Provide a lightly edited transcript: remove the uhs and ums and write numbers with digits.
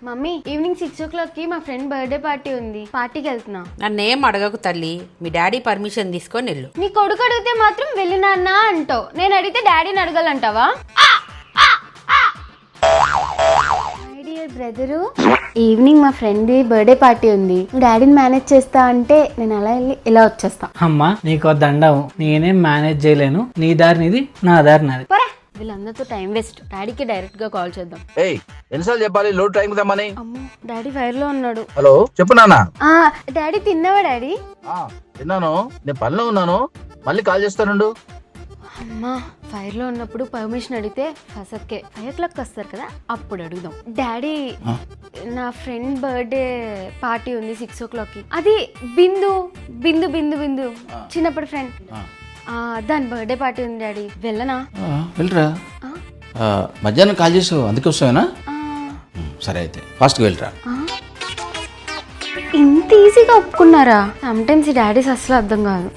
Mummy evening 6 o'clock కి మా friend birthday party ఉంది, పార్టీకి వెళ్తున్నా. నన్నేం అడగకు తల్లి, మీ డాడీ పర్మిషన్ తీసుకొని వెళ్ళు. నీ కొడుకు అడిగితే మాత్రం వెళ్ళినాన్నా అంటావు, నేను అడిగితే డాడీని అడగాలంటావా? మై డియర్ బ్రదరు, ఈవినింగ్ మా ఫ్రెండ్ బర్త్డే పార్టీ ఉంది, నువ్వు డాడీని మేనేజ్ చేస్తా అంటే నేను అలా వెళ్ళి ఇలా వచ్చేస్తా. అమ్మా నీకు దండవు, నేనేం మేనేజ్ చేయలేను. నీ దారి నీది, నా దారి నాది. వీళ్ళందరితో టైం వేస్ట్, డాడీకి డైరెక్ట్ గా కాల్ చేద్దాం. ఏయ్ ఎన్నిసార్లు చెప్పాలి లోడ్ టైం దమ్మని? అమ్మో డాడీ ఫైర్ లో ఉన్నాడు. హలో చెప్పు నాన్న. డాడీ తిన్నావా డాడీ? తిన్నాను, నేను పనిలో ఉన్నాను, మళ్ళీ కాల్ చేస్తానుండు. అమ్మా ఫైర్ లో ఉన్నప్పుడు పర్మిషన్ అడిగితే ఫసక్కే 5 o'clock వస్తారు కదా, అప్పుడు అడుగుదాం. డాడీ నా ఫ్రెండ్ బర్త్డే పార్టీ ఉంది 6 o'clock కి, అది బిందు బిందు బిందు బిందు చిన్నప్పుడు ఫ్రెండ్, దాని బర్త్డే పార్టీ ఉంది డాడీ, వెళ్ళనా? వెళ్ళరా, మధ్యాహ్నం కాల్ చేసావు అందుకే వస్తావేనా? సరే అయితే ఫాస్ట్గా వెళ్ళరా. ఇంత ఈజీగా ఒప్పుకున్నారా? సమ్ టైమ్స్ ఈ డాడీస్ అసలు అర్థం కాదు.